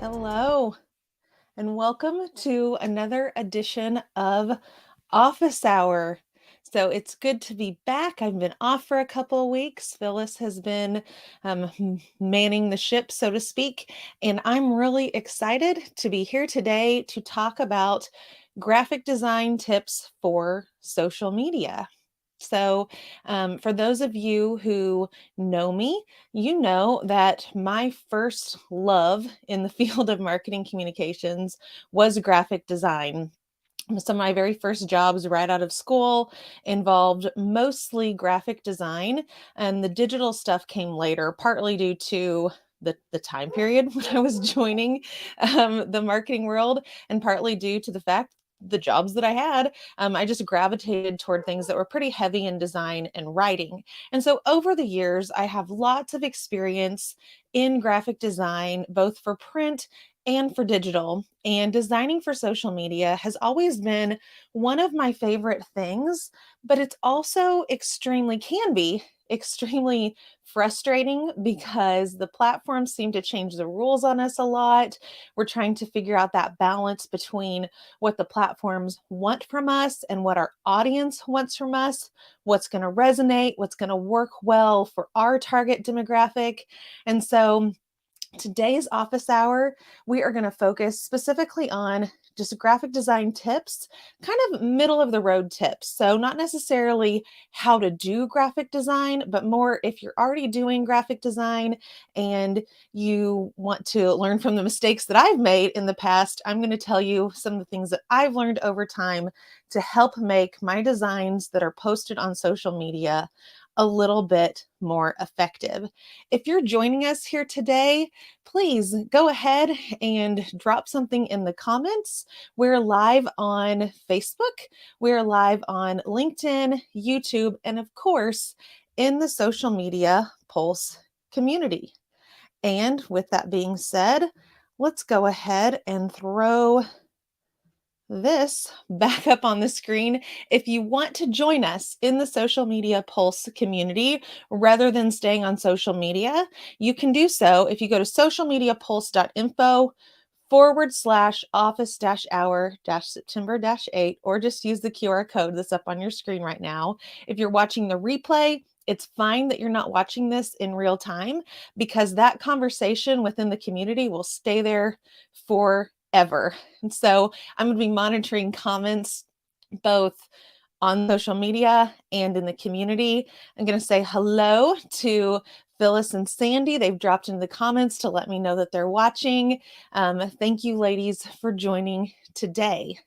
Hello, and welcome to another edition of Office Hour. So it's good to be back. I've been off for a couple of weeks. Phyllis has been manning the ship, so to speak, and I'm really excited to be here today to talk about graphic design tips for social media. So, for those of you who know me, you know that my first love in the field of marketing communications was graphic design. Some of my very first jobs right out of school involved mostly graphic design, and the digital stuff came later, partly due to the time period when I was joining the marketing world, and partly due to the fact the jobs that I had, I just gravitated toward things that were pretty heavy in design and writing. And so over the years, I have lots of experience in graphic design, both for print and for digital. And designing for social media has always been one of my favorite things, but it's also can be extremely frustrating because the platforms seem to change the rules on us a lot. We're trying to figure out that balance between what the platforms want from us and what our audience wants from us, what's going to resonate, what's going to work well for our target demographic. And so today's office hour, we are going to focus specifically on just graphic design tips, kind of middle of the road tips. So, not necessarily how to do graphic design, but more if you're already doing graphic design and you want to learn from the mistakes that I've made in the past. I'm going to tell you some of the things that I've learned over time to help make my designs that are posted on social media a little bit more effective. If you're joining us here today, please go ahead and drop something in the comments. We're live on Facebook, we're live on LinkedIn, YouTube, and of course, in the social media Pulse community. And with that being said, let's go ahead and throw this back up on the screen. If you want to join us in the Social Media Pulse community rather than staying on social media, you can do so if you go to socialmediapulse.info/office-hour-September-8, or just use the QR code that's up on your screen right now. If you're watching the replay, it's fine that you're not watching this in real time because that conversation within the community will stay there forever. And so I'm going to be monitoring comments both on social media and in the community. I'm going to say hello to Phyllis and Sandy. They've dropped into the comments to let me know that they're watching. Thank you, ladies, for joining today.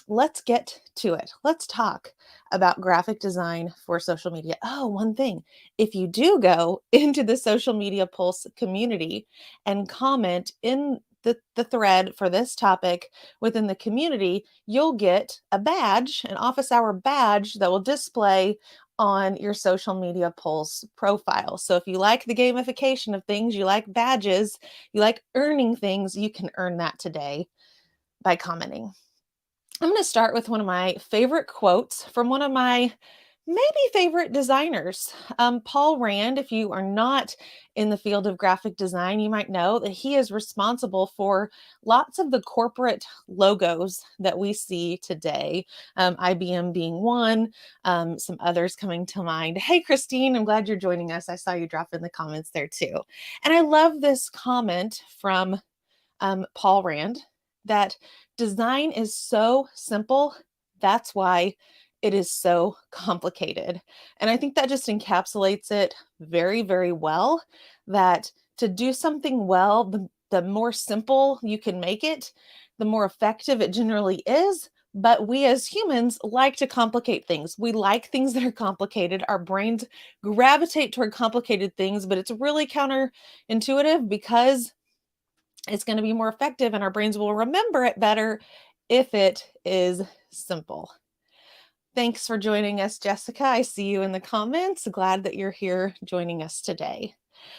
Let's get to it. Let's talk about graphic design for social media. Oh, one thing. If you do go into the Social Media Pulse community and comment in the thread for this topic within the community, you'll get a badge, an office hour badge that will display on your Social Media Pulse profile. So if you like the gamification of things, you like badges, you like earning things, you can earn that today by commenting. I'm going to start with one of my favorite quotes from one of my maybe favorite designers, Paul Rand. If you are not in the field of graphic design, you might know that he is responsible for lots of the corporate logos that we see today, IBM being one, some others coming to mind. Hey, Christine, I'm glad you're joining us. I saw you drop in the comments there too. And I love this comment from Paul Rand that design is so simple. That's why it is so complicated. And I think that just encapsulates it very, very well, that to do something well, the more simple you can make it, the more effective it generally is. But we as humans like to complicate things. We like things that are complicated. Our brains gravitate toward complicated things, but it's really counterintuitive because it's going to be more effective and our brains will remember it better if it is simple. Thanks for joining us, Jessica. I see you in the comments. Glad that you're here joining us today.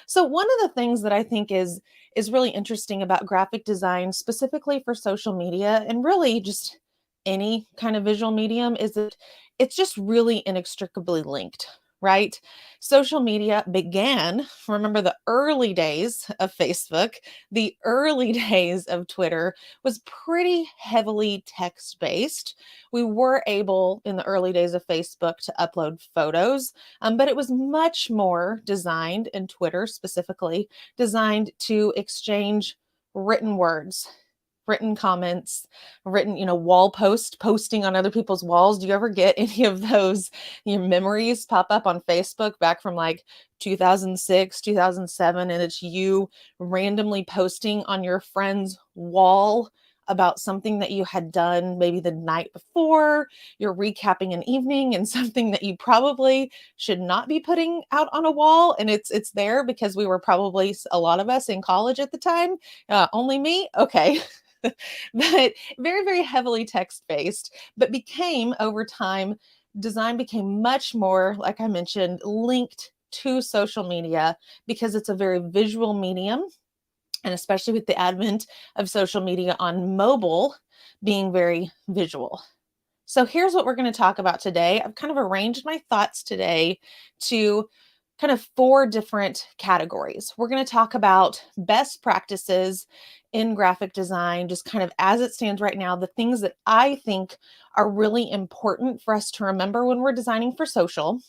So one of the things that I think is really interesting about graphic design, specifically for social media and really just any kind of visual medium, is that it's just really inextricably linked, right? Social media began, remember the early days of Facebook, the early days of Twitter was pretty heavily text based. We were able in the early days of Facebook to upload photos, but it was much more designed, in Twitter specifically, designed to exchange written words, written comments, written, posting on other people's walls. Do you ever get any of those memories pop up on Facebook back from like 2006, 2007, and it's you randomly posting on your friend's wall about something that you had done maybe the night before? You're recapping an evening and something that you probably should not be putting out on a wall, and it's there because we were probably, a lot of us, in college at the time. Only me? Okay. But very, very heavily text based, but became over time, design became much more, like I mentioned, linked to social media because it's a very visual medium. And especially with the advent of social media on mobile being very visual. So here's what we're going to talk about today. I've kind of arranged my thoughts today to kind of four different categories. We're going to talk about best practices in graphic design, just kind of as it stands right now, the things that I think are really important for us to remember when we're designing for social.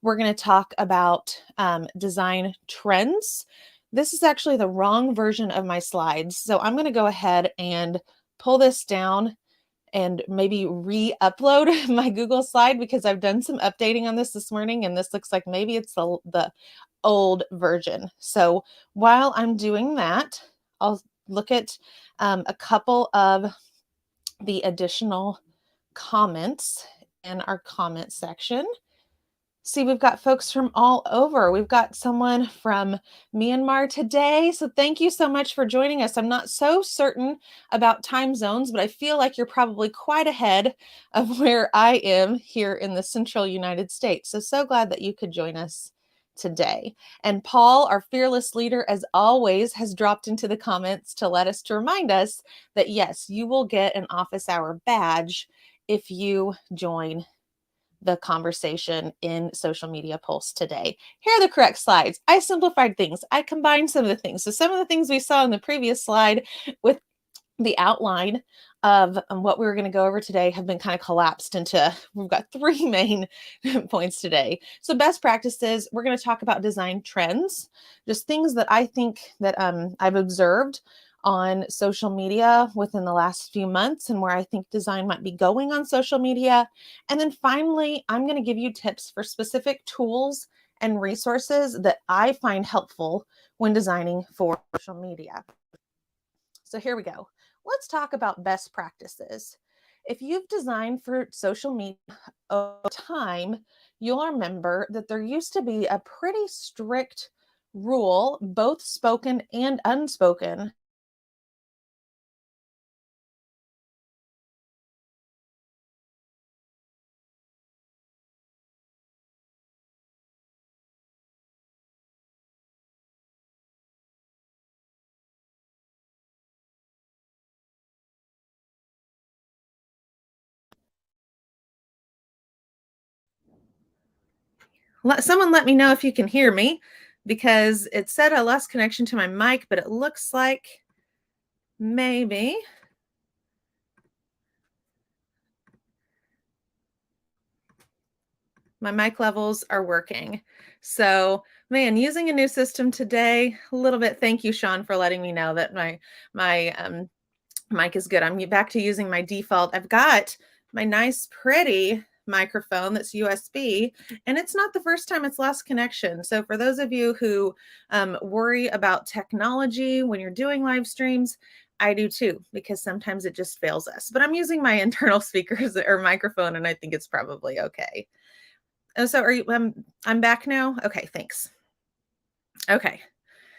We're going to talk about design trends. This is actually the wrong version of my slides. So I'm going to go ahead and pull this down and maybe re-upload my Google slide because I've done some updating on this morning, and this looks like maybe it's the old version. So while I'm doing that, I'll look at a couple of the additional comments in our comment section. See, we've got folks from all over. We've got someone from Myanmar today. So thank you so much for joining us. I'm not so certain about time zones, but I feel like you're probably quite ahead of where I am here in the central United States. So glad that you could join us today. And Paul, our fearless leader, as always, has dropped into the comments to remind us that yes, you will get an office hour badge if you join the conversation in Social Media Pulse today. Here are the correct slides. I simplified things. I combined some of the things. So some of the things we saw in the previous slide with the outline of what we were going to go over today have been kind of collapsed into, we've got three main points today. So best practices, we're going to talk about design trends, just things that I think that I've observed on social media within the last few months and where I think design might be going on social media. And then finally, I'm going to give you tips for specific tools and resources that I find helpful when designing for social media. So here we go. Let's talk about best practices. If you've designed for social media over time, you'll remember that there used to be a pretty strict rule, both spoken and unspoken. Someone let me know if you can hear me, because it said I lost connection to my mic, but it looks like maybe my mic levels are working. So, man, using a new system today, a little bit. Thank you, Sean, for letting me know that my mic is good. I'm back to using my default. I've got my nice, pretty microphone that's USB, and it's not the first time it's lost connection. So for those of you who worry about technology when you're doing live streams, I do too, because sometimes it just fails us. But I'm using my internal speakers or microphone, and I think it's probably okay. Oh, so are you? I'm back now. Okay, thanks. Okay,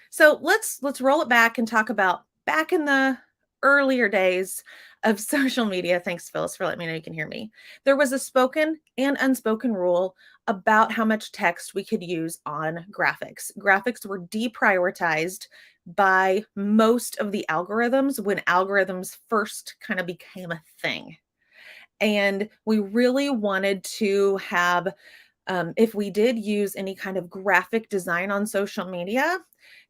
so let's roll it back and talk about back in the earlier days of social media. Thanks, Phyllis, for letting me know you can hear me. There was a spoken and unspoken rule about how much text we could use on graphics. Graphics were deprioritized by most of the algorithms when algorithms first kind of became a thing. And we really wanted to have If we did use any kind of graphic design on social media,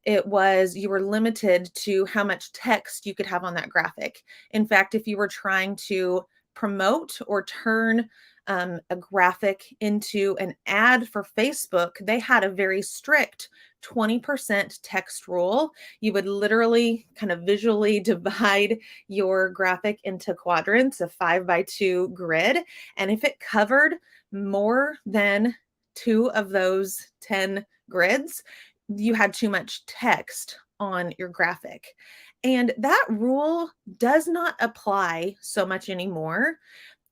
it was you were limited to how much text you could have on that graphic. In fact, if you were trying to promote or turn a graphic into an ad for Facebook, they had a very strict 20% text rule. You would literally kind of visually divide your graphic into quadrants, a 5x2 grid. And if it covered more than two of those 10 grids, you had too much text on your graphic. And that rule does not apply so much anymore.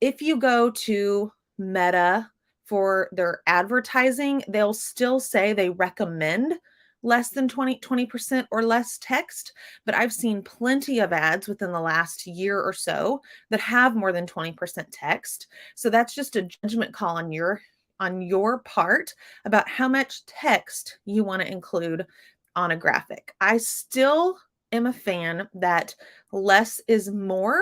If you go to Meta for their advertising, they'll still say they recommend less than 20% or less text, but I've seen plenty of ads within the last year or so that have more than 20% text. So that's just a judgment call on your part about how much text you want to include on a graphic. I still am a fan that less is more,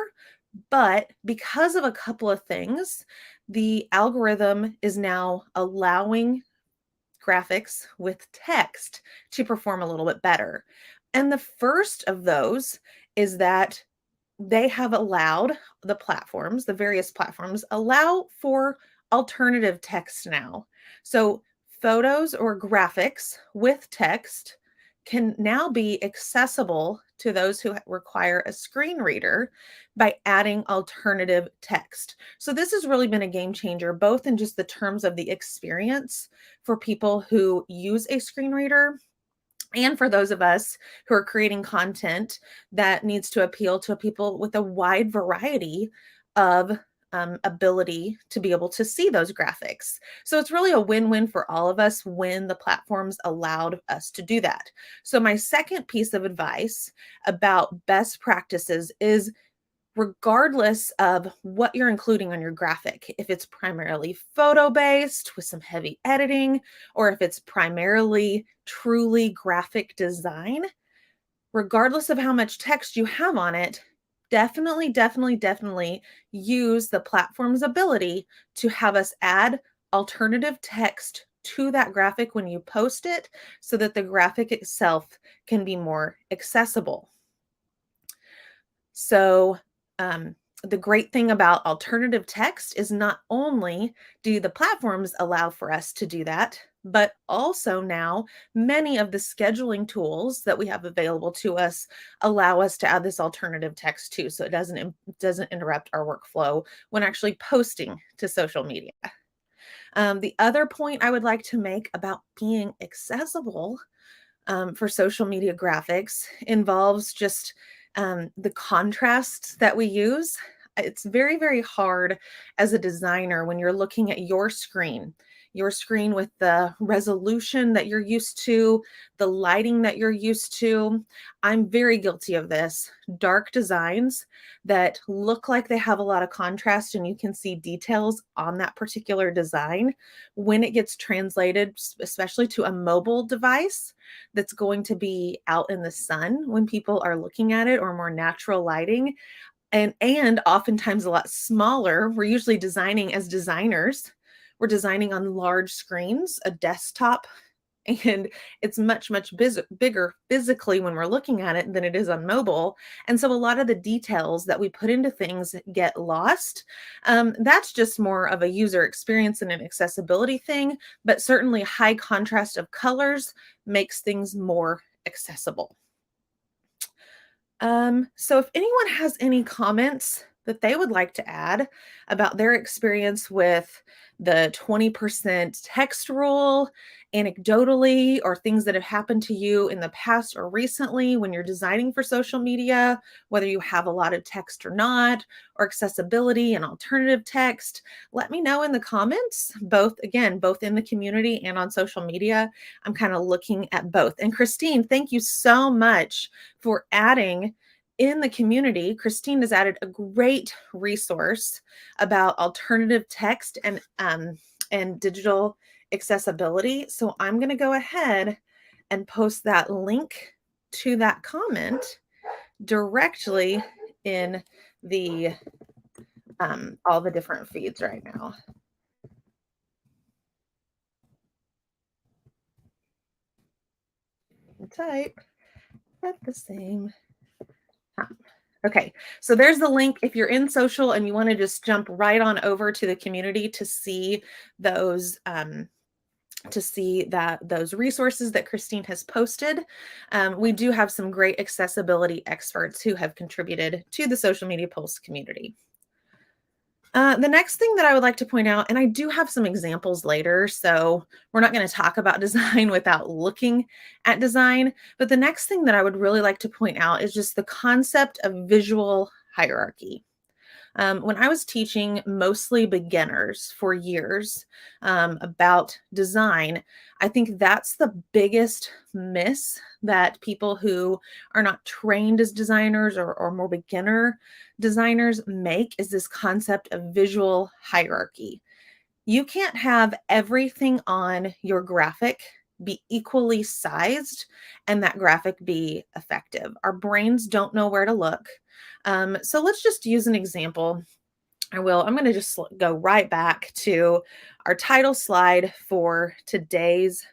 but because of a couple of things, the algorithm is now allowing graphics with text to perform a little bit better. And the first of those is that they have allowed the various platforms allow for alternative text now. So photos or graphics with text can now be accessible to those who require a screen reader by adding alternative text. So this has really been a game changer, both in just the terms of the experience for people who use a screen reader and for those of us who are creating content that needs to appeal to people with a wide variety of ability to be able to see those graphics. So it's really a win-win for all of us when the platforms allowed us to do that. So my second piece of advice about best practices is regardless of what you're including on your graphic, if it's primarily photo based with some heavy editing, or if it's primarily truly graphic design, regardless of how much text you have on it, definitely use the platform's ability to have us add alternative text to that graphic when you post it so that the graphic itself can be more accessible. So, the great thing about alternative text is not only do the platforms allow for us to do that, but also now many of the scheduling tools that we have available to us allow us to add this alternative text too, so it doesn't interrupt our workflow when actually posting to social media. The other point I would like to make about being accessible for social media graphics involves just the contrast that we use. It's very hard as a designer when you're looking at your screen with the resolution that you're used to, the lighting that you're used to. I'm very guilty of this. Dark designs that look like they have a lot of contrast and you can see details on that particular design when it gets translated, especially to a mobile device that's going to be out in the sun when people are looking at it or more natural lighting and oftentimes a lot smaller. We're usually designing as designers. We're designing on large screens, a desktop, and it's much bigger physically when we're looking at it than it is on mobile. And so a lot of the details that we put into things get lost. That's just more of a user experience and an accessibility thing, but certainly high contrast of colors makes things more accessible. So if anyone has any comments that they would like to add about their experience with the 20% text rule, anecdotally, or things that have happened to you in the past or recently when you're designing for social media, whether you have a lot of text or not, or accessibility and alternative text, let me know in the comments, both in the community and on social media. I'm kind of looking at both. And Christine, thank you so much for adding in the community. Christine has added a great resource about alternative text and digital accessibility. So I'm going to go ahead and post that link to that comment directly in the all the different feeds right now. type at the same time. Okay, so there's the link. If you're in social and you want to just jump right on over to the community to see those those resources that Christine has posted. We do have some great accessibility experts who have contributed to the Social Media Pulse community. The next thing that I would like to point out, and I do have some examples later, so we're not going to talk about design without looking at design, but the next thing that I would really like to point out is just the concept of visual hierarchy. When I was teaching mostly beginners for years about design, I think that's the biggest miss that people who are not trained as designers or more beginner designers make is this concept of visual hierarchy. You can't have everything on your graphic be equally sized and that graphic be effective. Our brains don't know where to look. So let's just use an example. I'm going to just go right back to our title slide for today's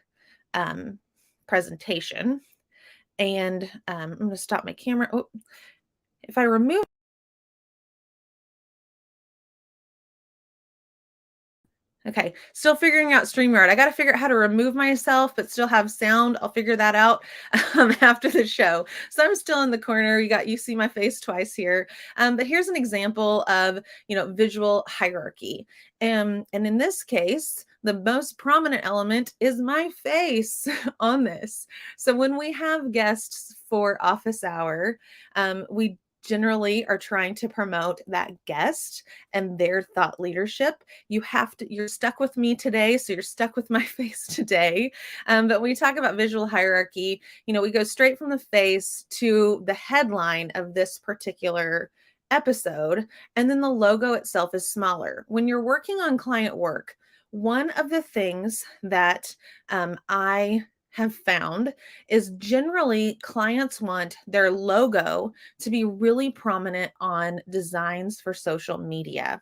presentation. And I'm going to stop my camera. Oh, if I remove Okay, still figuring out StreamYard. I got to figure out how to remove myself, but still have sound. I'll figure that out after the show. So I'm still in the corner. You see my face twice here. But here's an example of, visual hierarchy. And in this case, the most prominent element is my face on this. So when we have guests for office hour, we generally are trying to promote that guest and their thought leadership. You're stuck with me today, so you're stuck with my face today. But when we talk about visual hierarchy, we go straight from the face to the headline of this particular episode, and then the logo itself is smaller. When you're working on client work, one of the things that I have found is generally clients want their logo to be really prominent on designs for social media.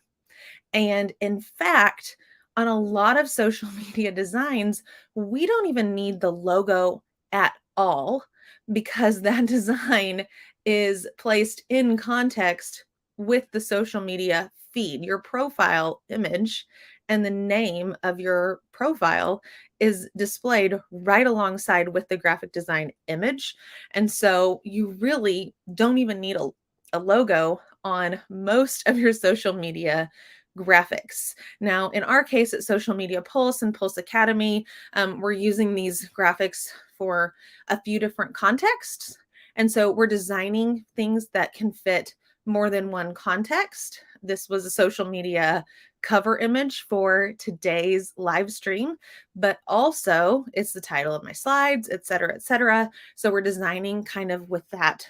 And in fact, on a lot of social media designs, we don't even need the logo at all because that design is placed in context with the social media feed. Your profile image and the name of your profile is displayed right alongside with the graphic design image. And so you really don't even need a logo on most of your social media graphics. Now, in our case at Social Media Pulse and Pulse Academy, we're using these graphics for a few different contexts. And so we're designing things that can fit more than one context. This was a social media cover image for today's live stream, but also it's the title of my slides, et cetera, et cetera. So we're designing kind of with that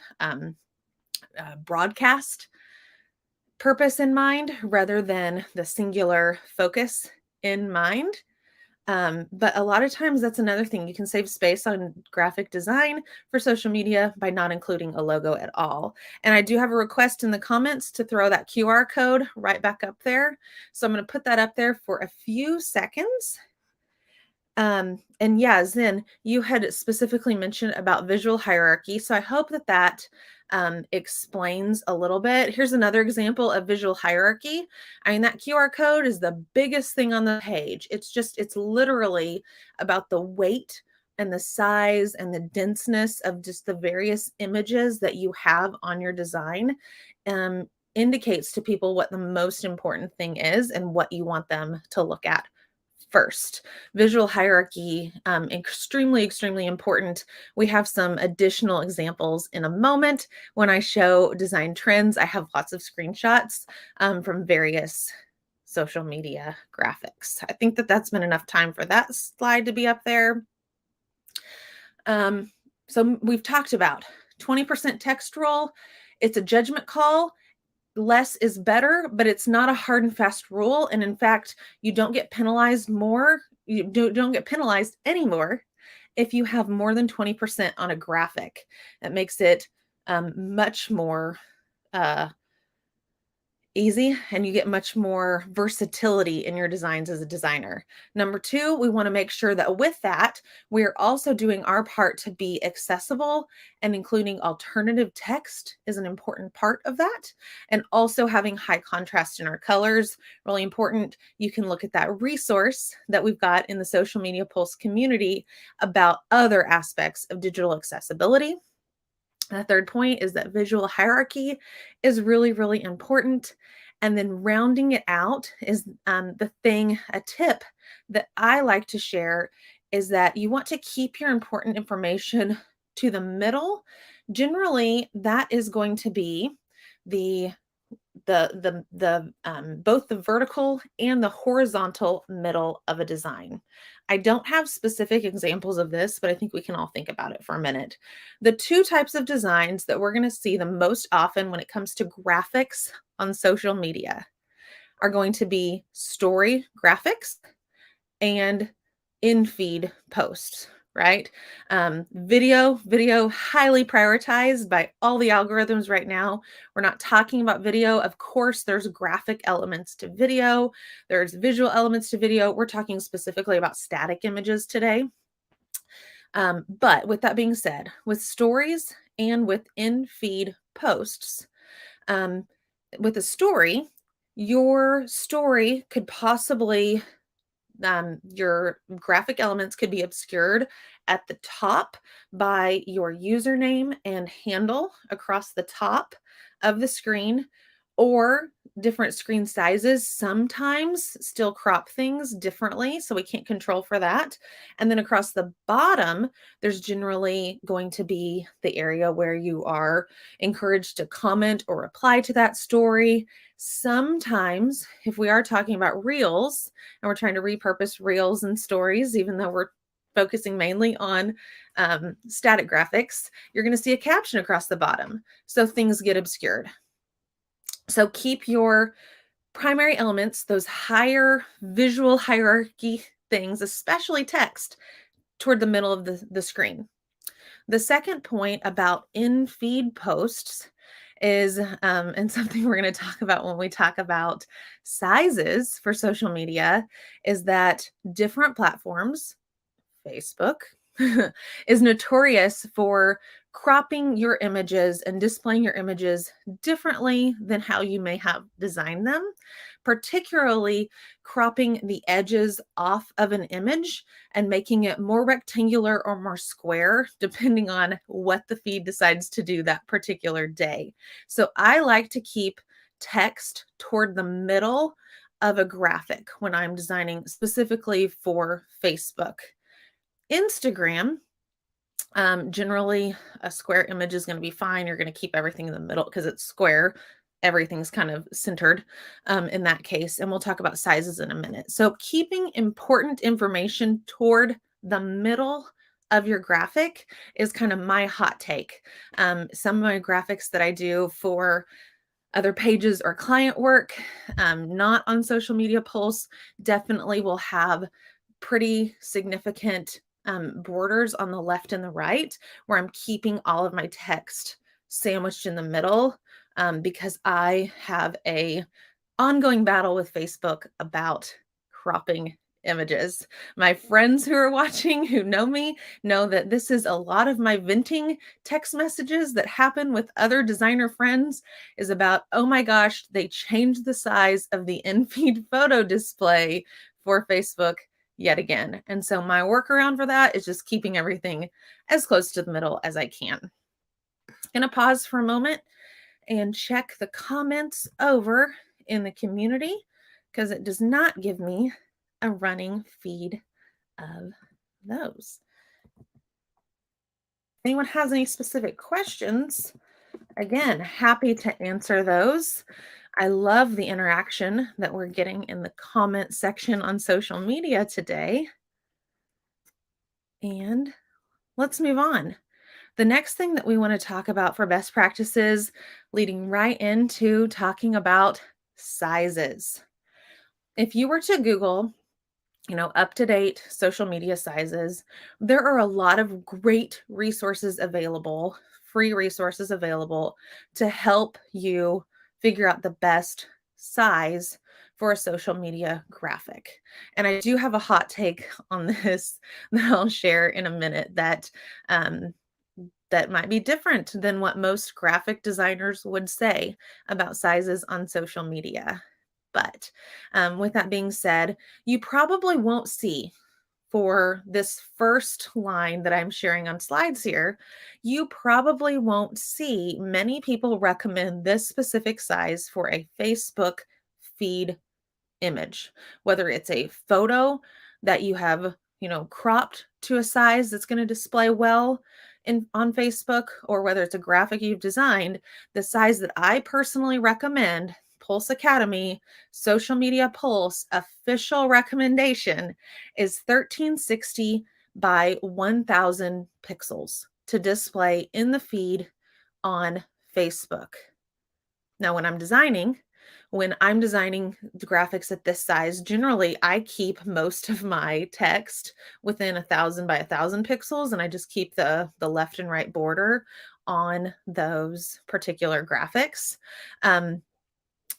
broadcast purpose in mind rather than the singular focus in mind. But a lot of times that's another thing. You can save space on graphic design for social media by not including a logo at all. And I do have a request in the comments to throw that QR code right back up there. So I'm going to put that up there for a few seconds. And yeah, Zen, you had specifically mentioned about visual hierarchy. So I hope that explains a little bit. Here's another example of visual hierarchy. I mean, that QR code is the biggest thing on the page. It's literally about the weight and the size and the denseness of just the various images that you have on your design. Indicates to people what the most important thing is and what you want them to look at first. Visual hierarchy, extremely, extremely important. We have some additional examples in a moment. When I show design trends, I have lots of screenshots from various social media graphics. I think that's been enough time for that slide to be up there. So we've talked about 20% text rule. It's a judgment call. Less is better, but it's not a hard and fast rule. And in fact, you don't get penalized more. You don't get penalized anymore if you have more than 20% on a graphic. That makes it much more easy, and you get much more versatility in your designs as a designer. Number two, we want to make sure that with that, we're also doing our part to be accessible, and including alternative text is an important part of that. And also having high contrast in our colors, really important. You can look at that resource that we've got in the Social Media Pulse community about other aspects of digital accessibility. The third point is that visual hierarchy is really, really important. And then rounding it out is a tip that I like to share is that you want to keep your important information to the middle. Generally, that is going to be the both the vertical and the horizontal middle of a design. I don't have specific examples of this, but I think we can all think about it for a minute. The two types of designs that we're going to see the most often when it comes to graphics on social media are going to be story graphics and in-feed posts, right? Video highly prioritized by all the algorithms right now. We're not talking about video. Of course, there's graphic elements to video. There's visual elements to video. We're talking specifically about static images today. But with that being said, with stories and with in-feed posts, with a story, your story could possibly your graphic elements could be obscured at the top by your username and handle across the top of the screen, or different screen sizes sometimes still crop things differently, so we can't control for that. And then across the bottom, there's generally going to be the area where you are encouraged to comment or reply to that story. Sometimes, if we are talking about reels and we're trying to repurpose reels and stories, even though we're focusing mainly on static graphics, you're going to see a caption across the bottom. So things get obscured. So keep your primary elements, those higher visual hierarchy things, especially text, toward the middle of the screen. The second point about in-feed posts is, and something we're going to talk about when we talk about sizes for social media, is that different platforms, Facebook, is notorious for cropping your images and displaying your images differently than how you may have designed them, particularly cropping the edges off of an image and making it more rectangular or more square, depending on what the feed decides to do that particular day. So I like to keep text toward the middle of a graphic when I'm designing specifically for Facebook. Instagram, generally a square image is going to be fine. You're going to keep everything in the middle because it's square. Everything's kind of centered in that case. And we'll talk about sizes in a minute. So keeping important information toward the middle of your graphic is kind of my hot take. Some of my graphics that I do for other pages or client work, not on Social Media Pulse, definitely will have pretty significant borders on the left and the right, where I'm keeping all of my text sandwiched in the middle, because I have a ongoing battle with Facebook about cropping images. My friends who are watching, who know me, know that this is a lot of my venting text messages that happen with other designer friends is about, oh my gosh, they changed the size of the in-feed photo display for Facebook yet again. And so my workaround for that is just keeping everything as close to the middle as I can. I'm going to pause for a moment and check the comments over in the community because it does not give me a running feed of those. Anyone has any specific questions? Again, happy to answer those. I love the interaction that we're getting in the comment section on social media today. And let's move on. The next thing that we want to talk about for best practices, leading right into talking about sizes. If you were to Google, up-to-date social media sizes, there are a lot of great resources available, free resources available to help you figure out the best size for a social media graphic. And I do have a hot take on this that I'll share in a minute um, that might be different than what most graphic designers would say about sizes on social media. But with that being said, you probably won't see for this first line that I'm sharing on slides here, you probably won't see many people recommend this specific size for a Facebook feed image, whether it's a photo that you have, cropped to a size that's going to display well in on Facebook, or whether it's a graphic you've designed. The size that I personally recommend, Pulse Academy, Social Media Pulse official recommendation, is 1360 by 1000 pixels to display in the feed on Facebook. Now, when I'm designing the graphics at this size, generally I keep most of my text within 1000 by 1000 pixels, and I just keep the left and right border on those particular graphics. Um,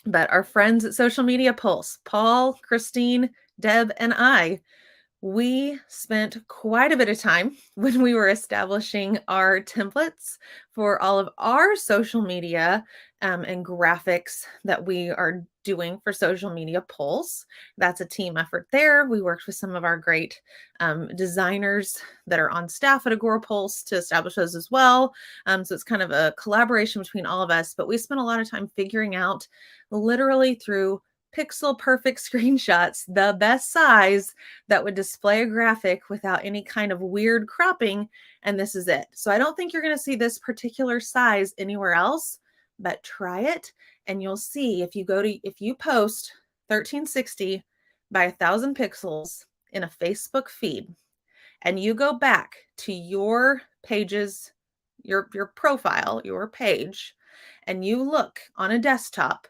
but our friends at Social Media Pulse, Paul, Christine, Deb, and I, we spent quite a bit of time when we were establishing our templates for all of our social media and graphics that we are doing for Social Media Pulse. That's a team effort there. We worked with some of our great designers that are on staff at Agora Pulse to establish those as well. So it's kind of a collaboration between all of us, but we spent a lot of time figuring out, literally through pixel perfect screenshots, the best size that would display a graphic without any kind of weird cropping. And this is it. So I don't think you're going to see this particular size anywhere else, but try it and you'll see if you post 1360 by 1000 pixels in a Facebook feed and you go back to your pages, your profile, your page, and you look on a desktop,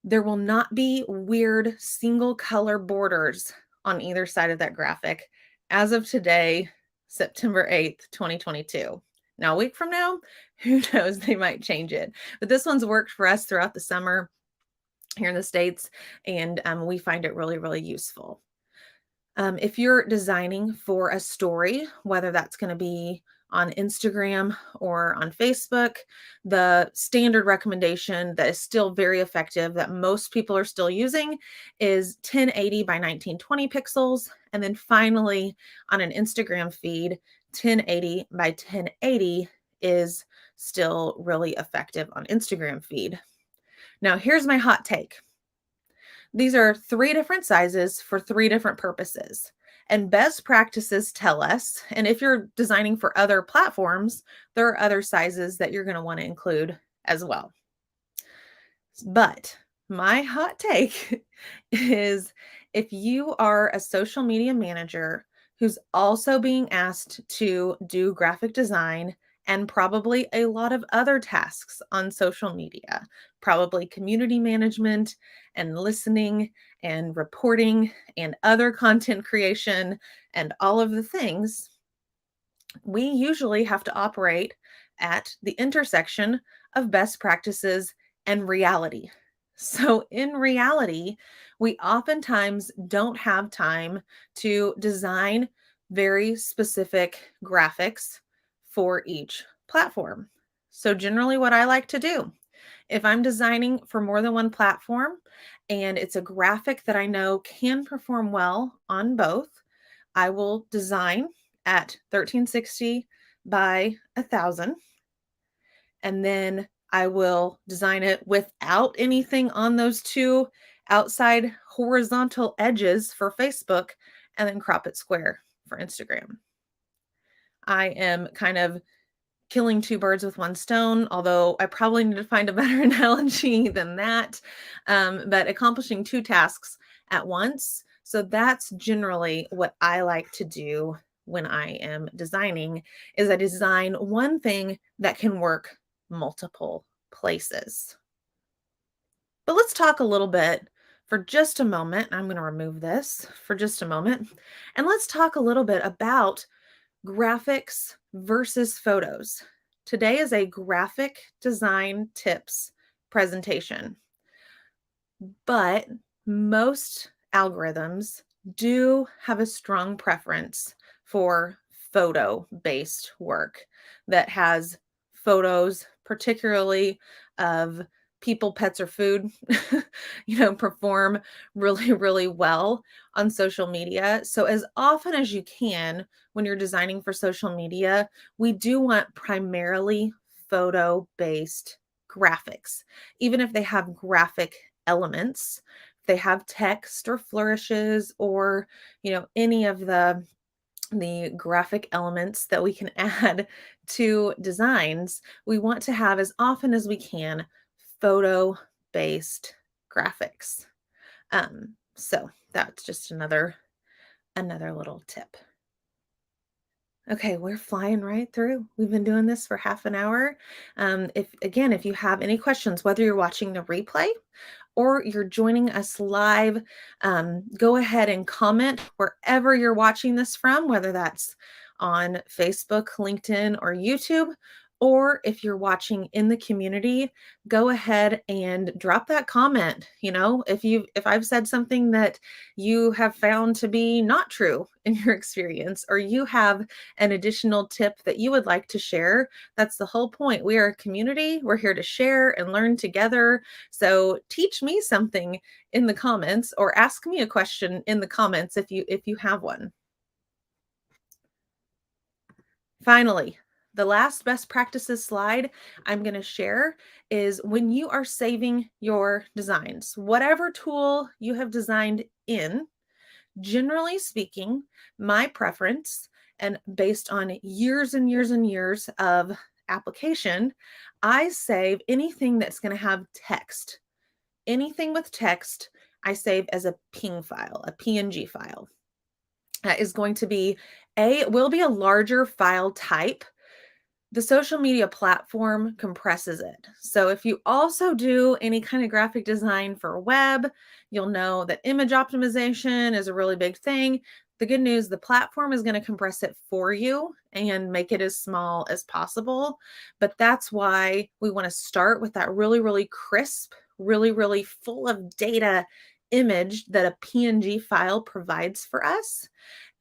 there will not be weird single color borders on either side of that graphic as of today, September 8th, 2022. Now, a week from now, who knows, they might change it. But this one's worked for us throughout the summer here in the States, and we find it really, really useful. If you're designing for a story, whether that's going to be on Instagram or on Facebook, the standard recommendation that is still very effective that most people are still using is 1080 by 1920 pixels. And then finally, on an Instagram feed, 1080 by 1080 is still really effective on Instagram feed. Now, here's my hot take. These are 3 different sizes for 3 different purposes. And best practices tell us, and if you're designing for other platforms, there are other sizes that you're going to want to include as well. But my hot take is, if you are a social media manager who's also being asked to do graphic design and probably a lot of other tasks on social media, probably community management and listening and reporting and other content creation and all of the things, we usually have to operate at the intersection of best practices and reality. So, in reality, we oftentimes don't have time to design very specific graphics for each platform. So, generally, what I like to do, if I'm designing for more than one platform and it's a graphic that I know can perform well on both, I will design at 1360 by 1000, and then I will design it without anything on those 2 outside horizontal edges for Facebook, and then crop it square for Instagram. I am kind of killing 2 birds with 1 stone, although I probably need to find a better analogy than that. But accomplishing 2 tasks at once. So that's generally what I like to do when I am designing, is I design one thing that can work multiple places. But let's talk a little bit for just a moment. I'm going to remove this for just a moment. And let's talk a little bit about graphics versus photos. Today is a graphic design tips presentation. But most algorithms do have a strong preference for photo-based work that has photos, particularly of people, pets, or food, perform really, really well on social media. So as often as you can, when you're designing for social media, we do want primarily photo-based graphics, even if they have graphic elements. They have text or flourishes or, any of the graphic elements that we can add to designs. We want to have as often as we can photo-based graphics. So that's just another little tip. Okay, we're flying right through. We've been doing this for half an hour. If you have any questions, whether you're watching the replay or you're joining us live, go ahead and comment wherever you're watching this from, whether that's on Facebook, LinkedIn, or YouTube. Or if you're watching in the community, go ahead and drop that comment. If I've said something that you have found to be not true in your experience, or you have an additional tip that you would like to share, that's the whole point. We are a community. We're here to share and learn together. So teach me something in the comments or ask me a question in the comments if you have one. Finally, the last best practices slide I'm going to share is when you are saving your designs, whatever tool you have designed in, generally speaking, my preference, and based on years and years and years of application, I save anything that's going to have text. Anything with text, I save as a ping file, a PNG file. That is going to be it will be a larger file type. The social media platform compresses it. So if you also do any kind of graphic design for web, you'll know that image optimization is a really big thing. The good news, the platform is going to compress it for you and make it as small as possible. But that's why we want to start with that really, really crisp, really, really full of data image that a PNG file provides for us.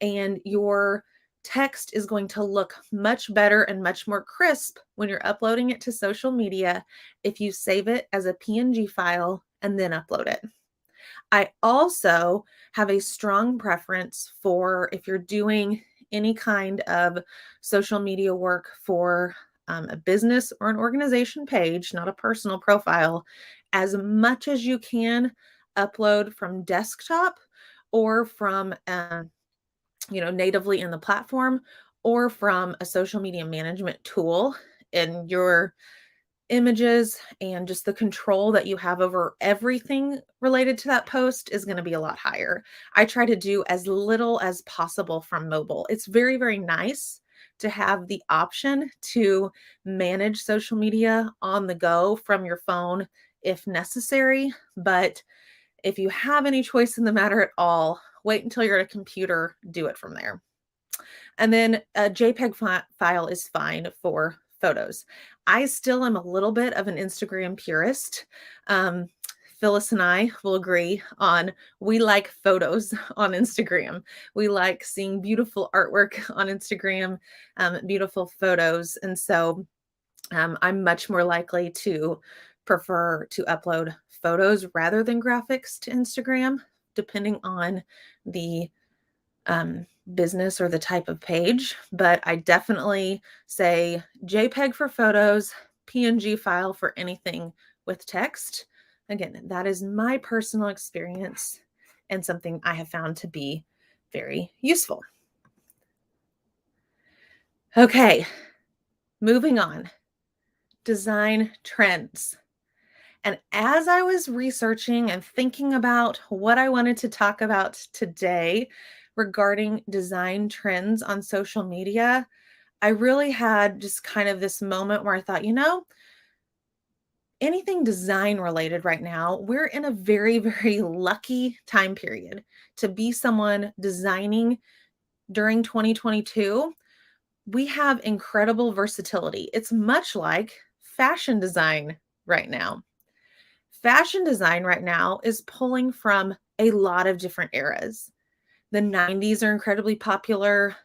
And your text is going to look much better and much more crisp when you're uploading it to social media if you save it as a PNG file and then upload it. I also have a strong preference for if you're doing any kind of social media work for a business or an organization page, not a personal profile, as much as you can upload from desktop or from natively in the platform or from a social media management tool, and your images and just the control that you have over everything related to that post is going to be a lot higher. I try to do as little as possible from mobile. It's very, very nice to have the option to manage social media on the go from your phone if necessary. But if you have any choice in the matter at all, wait until you're at a computer, do it from there. And then a JPEG file is fine for photos. I still am a little bit of an Instagram purist. Phyllis and I will agree on we like photos on Instagram. We like seeing beautiful artwork on Instagram, beautiful photos. And so I'm much more likely to prefer to upload photos rather than graphics to Instagram, depending on the business or the type of page. But I definitely say JPEG for photos, PNG file for anything with text. Again, that is my personal experience and something I have found to be very useful. Okay, moving on. Design trends. And as I was researching and thinking about what I wanted to talk about today regarding design trends on social media, I really had just kind of this moment where I thought, anything design related right now, we're in a very, very lucky time period to be someone designing during 2022. We have incredible versatility. It's much like fashion design right now. Fashion design right now is pulling from a lot of different eras. The 90s are incredibly popular.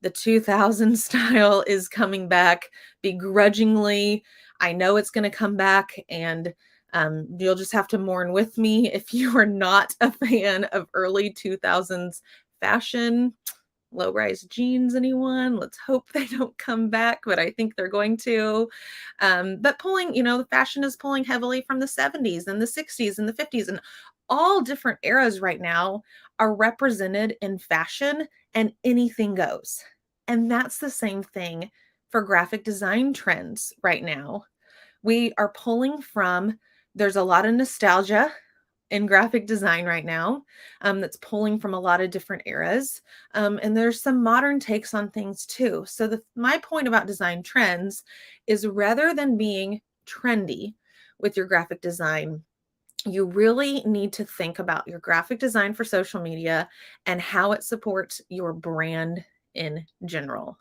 The 2000 style is coming back begrudgingly. I know it's going to come back, and you'll just have to mourn with me if you are not a fan of early 2000s fashion. Low rise jeans, anyone? Let's hope they don't come back, but I think they're going to. But pulling, the fashion is pulling heavily from the 70s and the 60s and the 50s, and all different eras right now are represented in fashion, and anything goes. And that's the same thing for graphic design trends right now. We are pulling from, there's a lot of nostalgia in graphic design right now, that's pulling from a lot of different eras. And there's some modern takes on things too. So my point about design trends is, rather than being trendy with your graphic design, you really need to think about your graphic design for social media and how it supports your brand in general.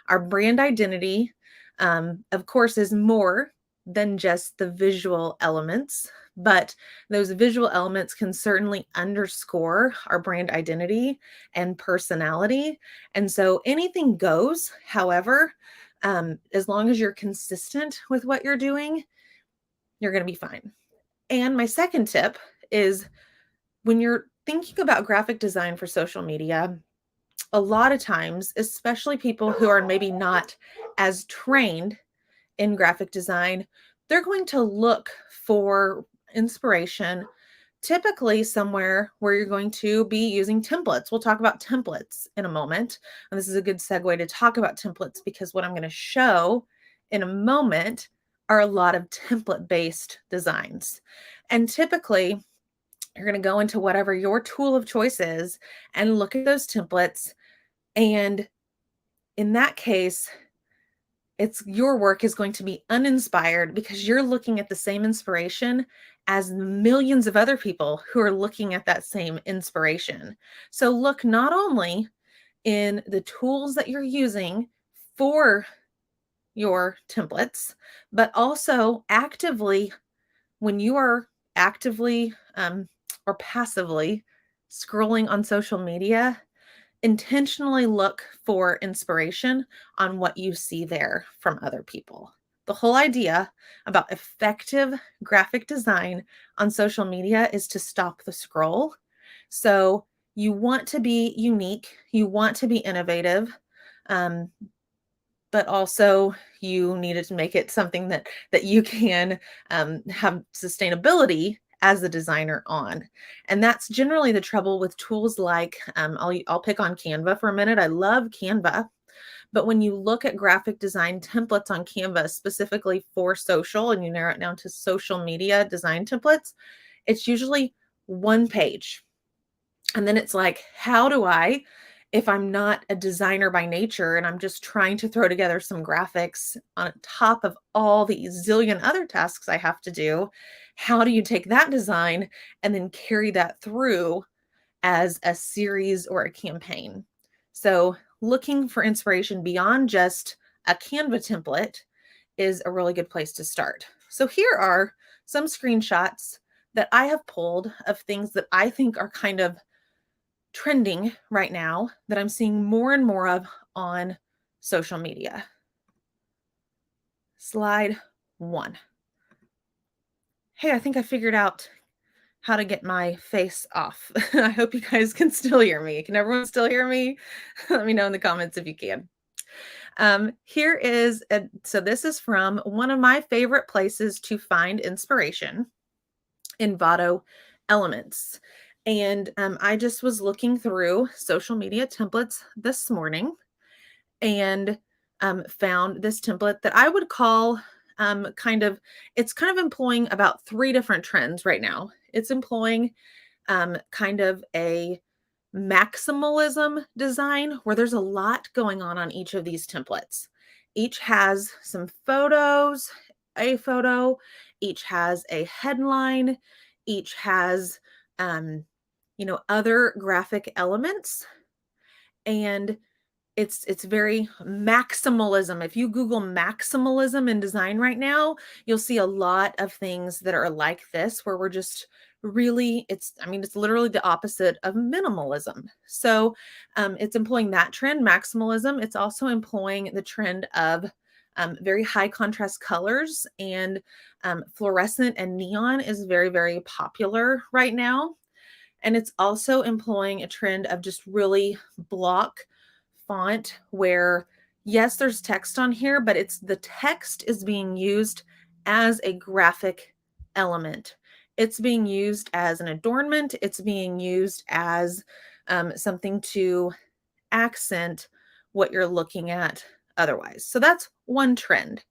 Our brand identity, of course, is more than just the visual elements, but those visual elements can certainly underscore our brand identity and personality. And so anything goes. However, as long as you're consistent with what you're doing, you're going to be fine. And my second tip is, when you're thinking about graphic design for social media, a lot of times, especially people who are maybe not as trained in graphic design, they're going to look for inspiration typically somewhere where you're going to be using templates. We'll talk about templates in a moment. And this is a good segue to talk about templates, because what I'm going to show in a moment are a lot of template-based designs. And typically, you're going to go into whatever your tool of choice is and look at those templates. And in that case, your work is going to be uninspired, because you're looking at the same inspiration as millions of other people who are looking at that same inspiration. So look not only in the tools that you're using for your templates, but also actively, when you are actively or passively scrolling on social media, intentionally look for inspiration on what you see there from other people. The whole idea about effective graphic design on social media is to stop the scroll. So you want to be unique, you want to be innovative, um, but also you needed to make it something that you can have sustainability as a designer on. And that's generally the trouble with tools like, I'll pick on Canva for a minute. I love Canva, but when you look at graphic design templates on Canva, specifically for social, and you narrow it down to social media design templates, it's usually one page. And then it's like, how do I, if I'm not a designer by nature and I'm just trying to throw together some graphics on top of all the zillion other tasks I have to do, how do you take that design and then carry that through as a series or a campaign? So looking for inspiration beyond just a Canva template is a really good place to start. So here are some screenshots that I have pulled of things that I think are kind of trending right now, that I'm seeing more and more of on social media. Slide 1. Hey, I think I figured out how to get my face off. I hope you guys can still hear me. Can everyone still hear me? Let me know in the comments if you can. Here is, so this is from one of my favorite places to find inspiration, Envato Elements. And I just was looking through social media templates this morning and found this template that I would call it's kind of employing about 3 different trends right now. It's employing kind of a maximalism design, where there's a lot going on each of these templates. Each has some photos, a photo, each has a headline, each has other graphic elements. And it's very maximalism. If you Google maximalism in design right now, you'll see a lot of things that are like this, where we're just really, it's literally the opposite of minimalism. So it's employing that trend, maximalism. It's also employing the trend of very high contrast colors, and fluorescent and neon is very, very popular right now. And it's also employing a trend of just really block font, where yes, there's text on here, but it's the text is being used as a graphic element. It's being used as an adornment. It's being used as something to accent what you're looking at otherwise. So that's one trend.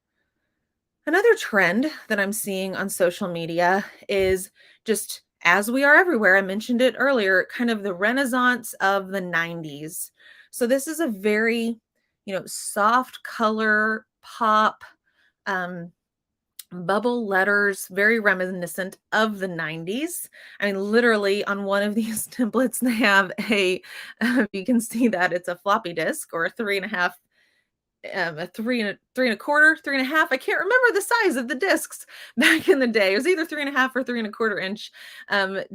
Another trend that I'm seeing on social media is just, as we are everywhere, I mentioned it earlier, kind of the renaissance of the 90s. So this is a very, soft color pop, um, bubble letters, very reminiscent of the 90s. I mean, literally on one of these templates, they have you can see that it's a floppy disk, or a 3.5, a 3.25, 3.5. I can't remember the size of the discs back in the day. It was either 3.5 or 3.25 inch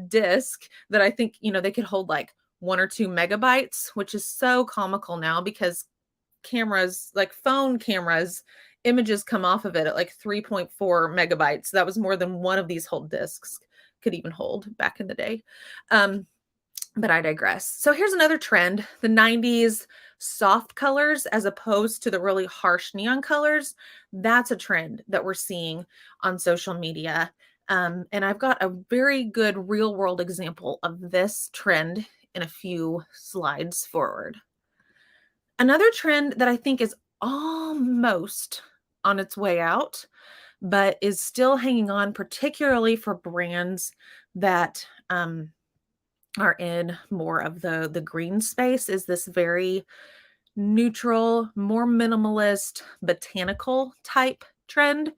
disc that I think, they could hold like 1 or 2 megabytes, which is so comical now, because cameras, like phone cameras, images come off of it at like 3.4 megabytes. That was more than one of these whole discs could even hold back in the day. But I digress. So here's another trend: the 90s soft colors as opposed to the really harsh neon colors. That's a trend that we're seeing on social media. And I've got a very good real world example of this trend in a few slides forward. Another trend that I think is almost on its way out, but is still hanging on, particularly for brands that are in more of the green space, is this very neutral, more minimalist, botanical type trend,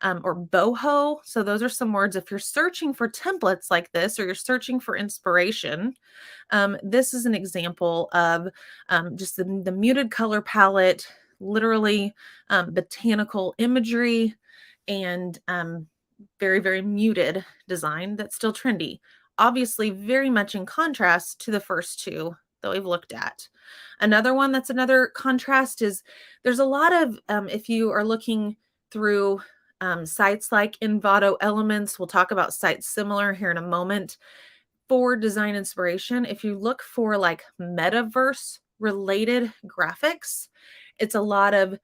or boho. So those are some words. If you're searching for templates like this, or you're searching for inspiration, this is an example of just the muted color palette, literally botanical imagery, and very, very muted design that's still trendy. Obviously, very much in contrast to the first two that we've looked at. Another one that's another contrast is, there's a lot of, if you are looking through sites like Envato Elements, we'll talk about sites similar here in a moment, for design inspiration. If you look for like metaverse related graphics, it's a lot of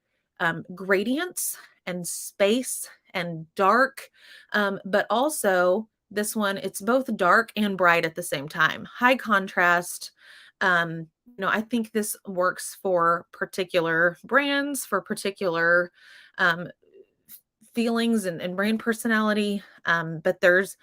gradients and space and dark, but also this one, it's both dark and bright at the same time, high contrast. I think this works for particular brands, for particular um, feelings and brand personality. But there's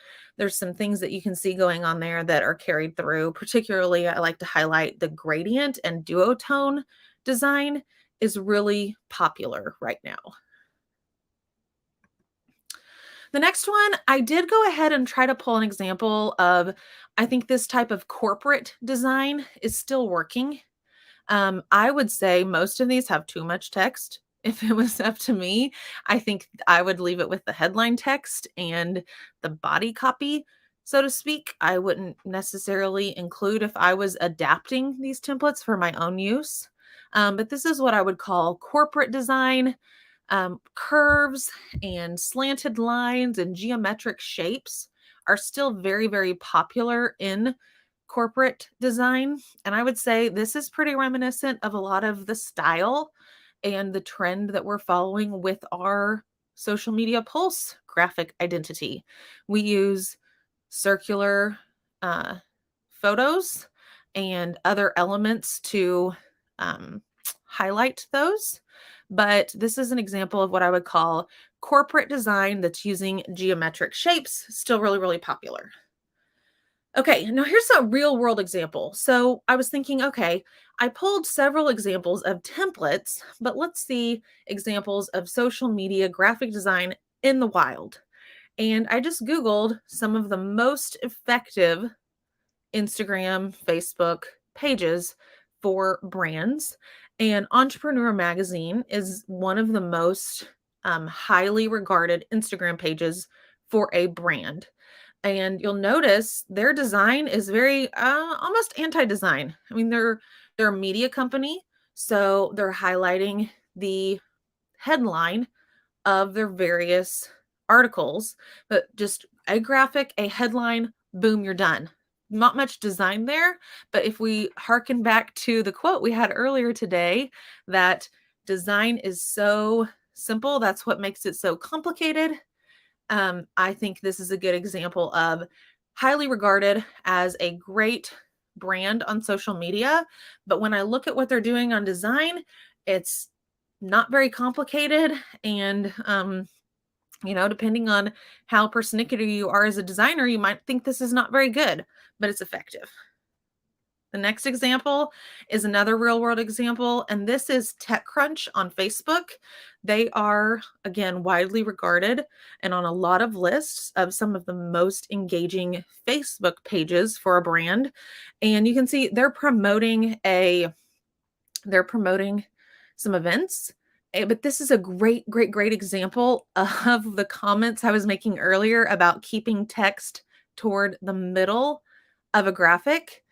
some things that you can see going on there that are carried through. Particularly, I like to highlight the gradient and duotone design is really popular right now. The next one, I did go ahead and try to pull an example of, I think this type of corporate design is still working. I would say most of these have too much text. If it was up to me, I think I would leave it with the headline text and the body copy, so to speak. I wouldn't necessarily include if I was adapting these templates for my own use. But this is what I would call corporate design. Curves and slanted lines and geometric shapes are still very, very popular in corporate design. And I would say this is pretty reminiscent of a lot of the style and the trend that we're following with our social media pulse graphic identity. We use circular uh, photos and other elements to highlight those. But this is an example of what I would call corporate design that's using geometric shapes, still really, really popular. Okay, now here's a real world example. So I was thinking, okay, I pulled several examples of templates, but let's see examples of social media graphic design in the wild. And I just Googled some of the most effective Instagram, Facebook pages for brands. And Entrepreneur Magazine is one of the most highly regarded Instagram pages for a brand. And you'll notice their design is very almost anti-design. I mean, they're a media company, so they're highlighting the headline of their various articles, but just a graphic, a headline, boom, you're done. Not much design there, but if we hearken back to the quote we had earlier today, that design is so simple, that's what makes it so complicated. I think this is a good example of highly regarded as a great brand on social media. But when I look at what they're doing on design, it's not very complicated. And, depending on how persnickety you are as a designer, you might think this is not very good, but it's effective. The next example is another real world example, and this is TechCrunch on Facebook. They are, again, widely regarded and on a lot of lists of some of the most engaging Facebook pages for a brand. And you can see they're promoting some events. But this is a great, great, great example of the comments I was making earlier about keeping text toward the middle of a graphic.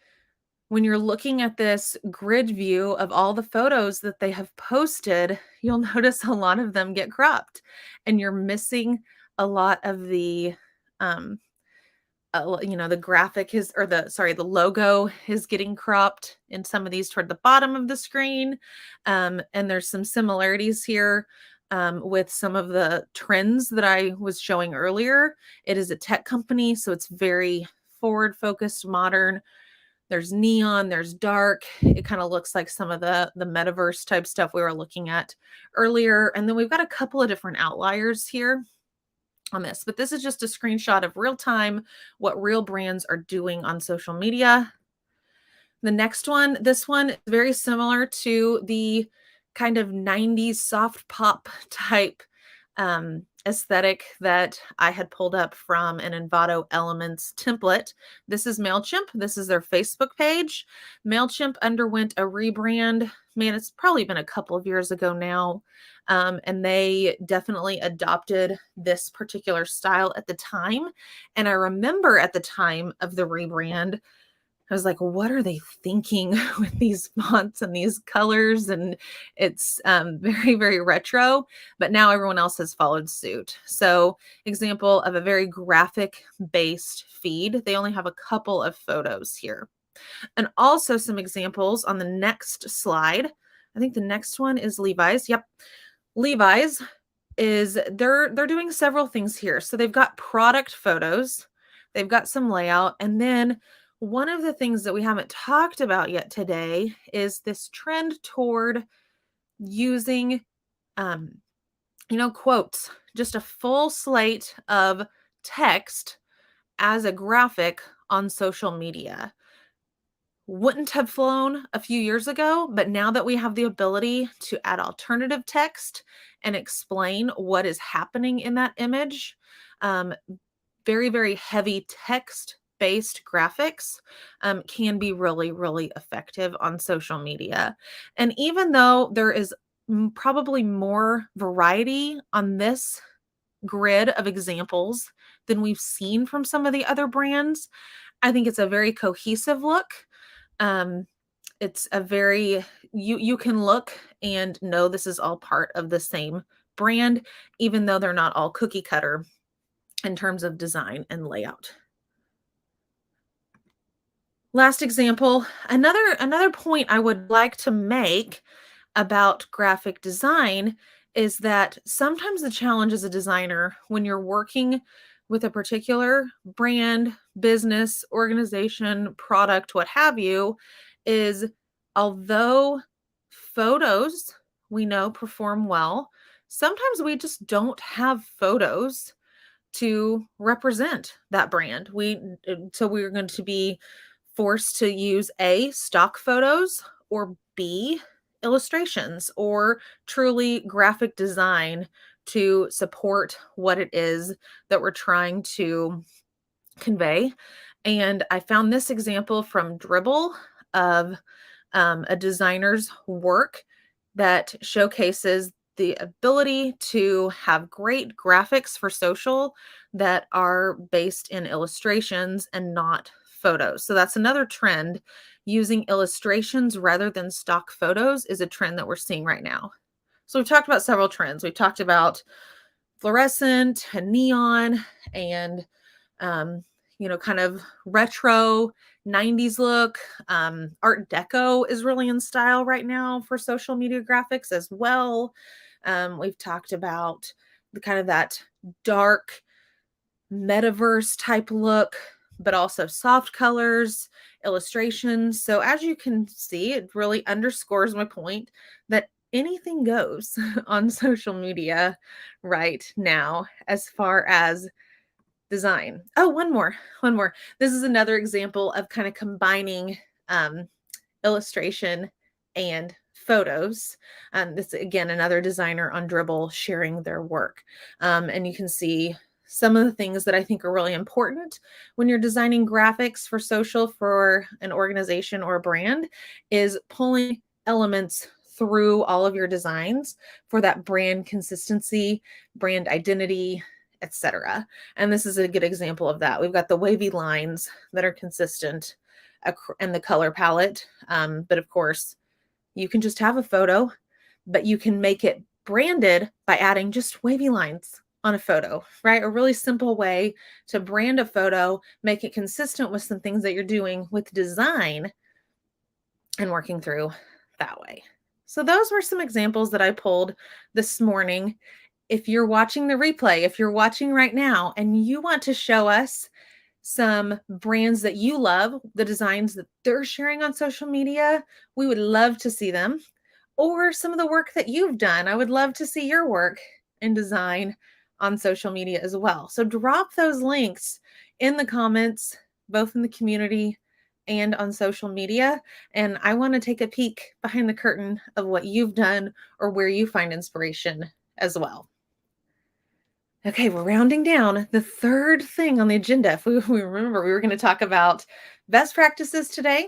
When you're looking at this grid view of all the photos that they have posted, you'll notice a lot of them get cropped and you're missing a lot of um, the graphic is, or the logo is getting cropped in some of these toward the bottom of the screen. And there's some similarities here with some of the trends that I was showing earlier. It is a tech company, so it's very forward focused, modern. There's neon, there's dark. It kind of looks like some of the metaverse type stuff we were looking at earlier. And then we've got a couple of different outliers here on this, but this is just a screenshot of real time what real brands are doing on social media. The next one, this one is very similar to the kind of 90s soft pop type aesthetic that I had pulled up from an Envato Elements template. This is MailChimp. This is their Facebook page. MailChimp underwent a rebrand. Man, it's probably been a couple of years ago now. And they definitely adopted this particular style at the time. And I remember at the time of the rebrand, I was like, what are they thinking with these fonts and these colors? And it's very, very retro, but now everyone else has followed suit. So example of a very graphic based feed. They only have a couple of photos here. And also some examples on the next slide. I think the next one is Levi's. Yep. Levi's is they're doing several things here. So they've got product photos, they've got some layout, and then one of the things that we haven't talked about yet today is this trend toward using quotes, just a full slate of text as a graphic on social media. Wouldn't have flown a few years ago, but now that we have the ability to add alternative text and explain what is happening in that image, very, very heavy text-based graphics can be really, really effective on social media. And even though there is probably more variety on this grid of examples than we've seen from some of the other brands, I think it's a very cohesive look. It's a very, you can look and know this is all part of the same brand, even though they're not all cookie cutter in terms of design and layout. Last example, another point I would like to make about graphic design is that sometimes the challenge as a designer when you're working with a particular brand, business, organization, product, what have you, is although photos we know perform well, sometimes we just don't have photos to represent that brand. So we're going to be forced to use A, stock photos, or B, illustrations, or truly graphic design to support what it is that we're trying to convey. And I found this example from Dribbble of a designer's work that showcases the ability to have great graphics for social that are based in illustrations and not photos. So that's another trend. Using illustrations rather than stock photos is a trend that we're seeing right now. So we've talked about several trends. We've talked about fluorescent and neon and um, kind of retro 90s look. Art Deco is really in style right now for social media graphics as well. We've talked about the kind of that dark metaverse type look, but also soft colors, illustrations. So as you can see, it really underscores my point that anything goes on social media right now as far as design. Oh, one more. This is another example of kind of combining um, illustration and photos. This again, another designer on Dribbble sharing their work. And you can see some of the things that I think are really important when you're designing graphics for social for an organization or a brand is pulling elements through all of your designs for that brand consistency, brand identity, etc. And this is a good example of that. We've got the wavy lines that are consistent and the color palette. But of course, you can just have a photo, but you can make it branded by adding just wavy lines on a photo, right? A really simple way to brand a photo, make it consistent with some things that you're doing with design and working through that way. So those were some examples that I pulled this morning. If you're watching the replay, if you're watching right now and you want to show us some brands that you love, the designs that they're sharing on social media, we would love to see them. Or some of the work that you've done. I would love to see your work in design on social media as well. So drop those links in the comments, both in the community and on social media. And I want to take a peek behind the curtain of what you've done or where you find inspiration as well. Okay, we're rounding down. The third thing on the agenda, if we remember, we were going to talk about best practices today.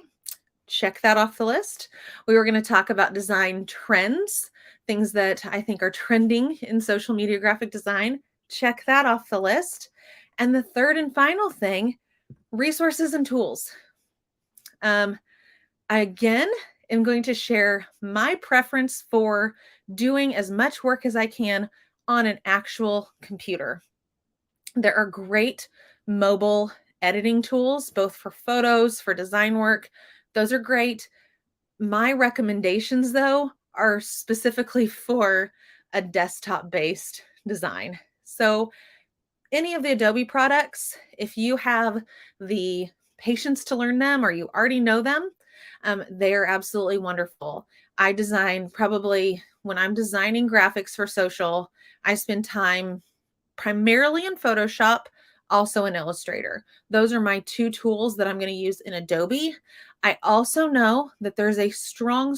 Check that off the list. We were going to talk about design trends, things that I think are trending in social media graphic design. Check that off the list. And the third and final thing, resources and tools. I again am going to share my preference for doing as much work as I can on an actual computer. There are great mobile editing tools, both for photos, for design work. Those are great. My recommendations, though, are specifically for a desktop-based design. So any of the Adobe products, if you have the patience to learn them or you already know them, they are absolutely wonderful. I design probably when I'm designing graphics for social, I spend time primarily in Photoshop, also in Illustrator. Those are my two tools that I'm going to use in Adobe. I also know that there's a strong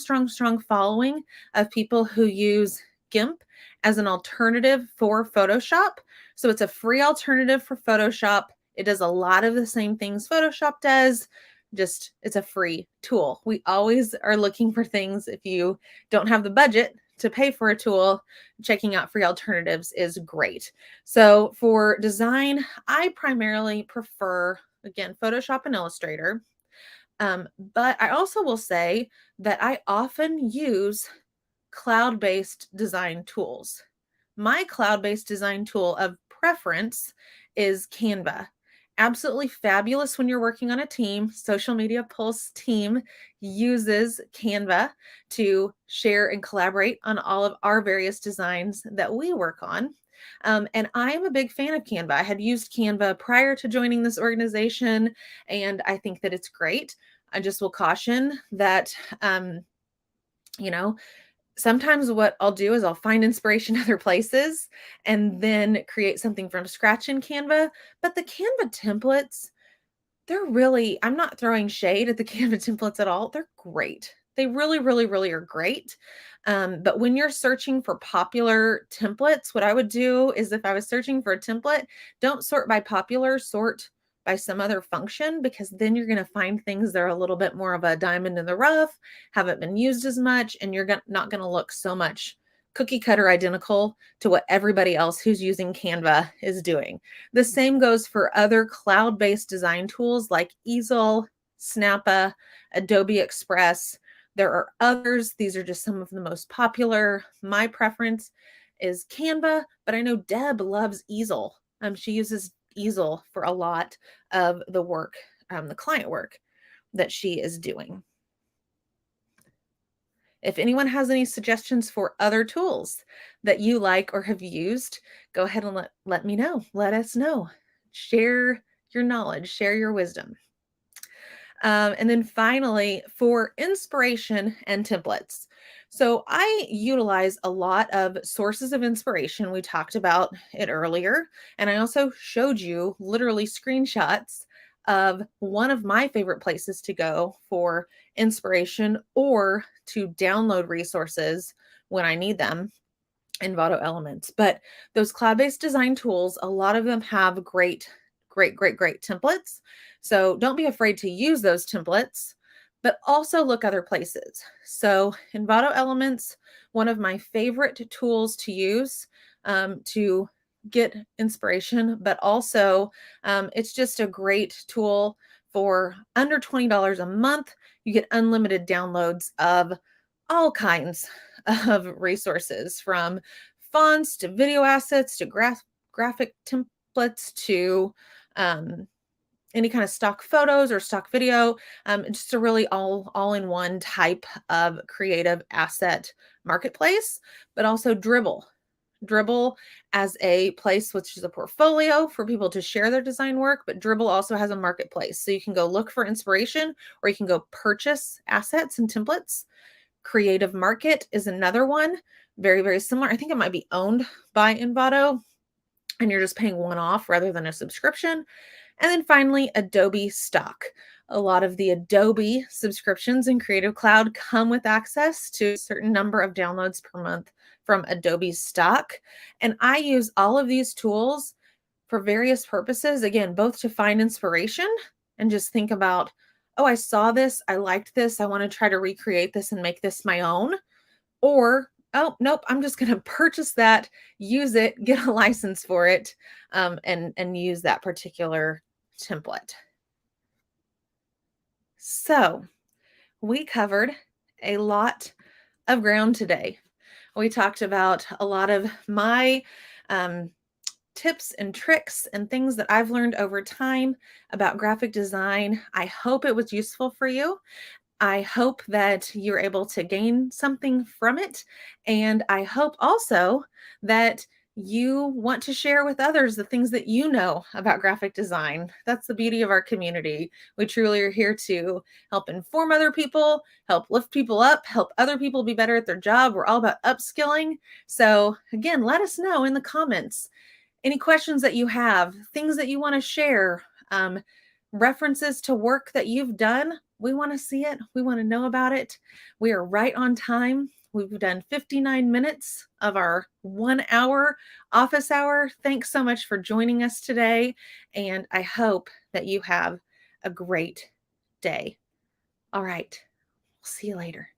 following of people who use GIMP as an alternative for Photoshop. So it's a free alternative for Photoshop. It does a lot of the same things Photoshop does, just it's a free tool. We always are looking for things. If you don't have the budget to pay for a tool, checking out free alternatives is great. So for design, I primarily prefer, again, Photoshop and Illustrator. But I also will say that I often use cloud-based design tools. My cloud-based design tool of preference is Canva. Absolutely fabulous when you're working on a team. Social Media Pulse team uses Canva to share and collaborate on all of our various designs that we work on. And I'm a big fan of Canva. I had used Canva prior to joining this organization, and I think that it's great. I just will caution that, you know, sometimes what I'll do is I'll find inspiration other places and then create something from scratch in Canva. But the Canva templates, they're really, I'm not throwing shade at the Canva templates at all. They're great. They really are great. But when you're searching for popular templates, what I would do is if I was searching for a template, don't sort by popular, sort by some other function, because then you're going to find things that are a little bit more of a diamond in the rough, haven't been used as much, and you're not going to look so much cookie cutter identical to what everybody else who's using Canva is doing. The same goes for other cloud-based design tools like Easel, Snappa, Adobe Express. There are others. These are just some of the most popular. My preference is Canva, but I know Deb loves Easel. She uses Easel for a lot of the work, the client work that she is doing. If anyone has any suggestions for other tools that you like or have used, go ahead and let me know. Let us know. Share your knowledge, share your wisdom. And then finally, for inspiration and templates. So I utilize a lot of sources of inspiration. We talked about it earlier. And I also showed you literally screenshots of one of my favorite places to go for inspiration or to download resources when I need them, Envato Elements. But those cloud-based design tools, a lot of them have great templates. So don't be afraid to use those templates, but also look other places. So Envato Elements, one of my favorite tools to use to get inspiration, but also it's just a great tool for under $20 a month. You get unlimited downloads of all kinds of resources, from fonts to video assets to graphic templates to any kind of stock photos or stock video. Just a really all-in-one type of creative asset marketplace, but also Dribbble as a place which is a portfolio for people to share their design work, but Dribbble also has a marketplace. So you can go look for inspiration or you can go purchase assets and templates. Creative Market is another one, very similar. I think it might be owned by Envato, and you're just paying one off rather than a subscription. And then finally, Adobe Stock. A lot of the Adobe subscriptions in Creative Cloud come with access to a certain number of downloads per month from Adobe Stock. And I use all of these tools for various purposes, again, both to find inspiration and just think about, oh, I saw this, I liked this, I want to try to recreate this and make this my own. Or, oh, nope, I'm just going to purchase that, use it, get a license for it, and use that particular template. So we covered a lot of ground today. We talked about a lot of my tips and tricks and things that I've learned over time about graphic design. I hope it was useful for you. I hope that you're able to gain something from it. And I hope also that you want to share with others the things that you know about graphic design. That's the beauty of our community. We truly are here to help inform other people, help lift people up, help other people be better at their job. We're all about upskilling. So again, let us know in the comments any questions that you have, things that you want to share, references to work that you've done. We want to see it. We want to know about it. We are right on time. We've done 59 minutes of our 1 hour office hour. Thanks so much for joining us today. And I hope that you have a great day. All right. We'll see you later.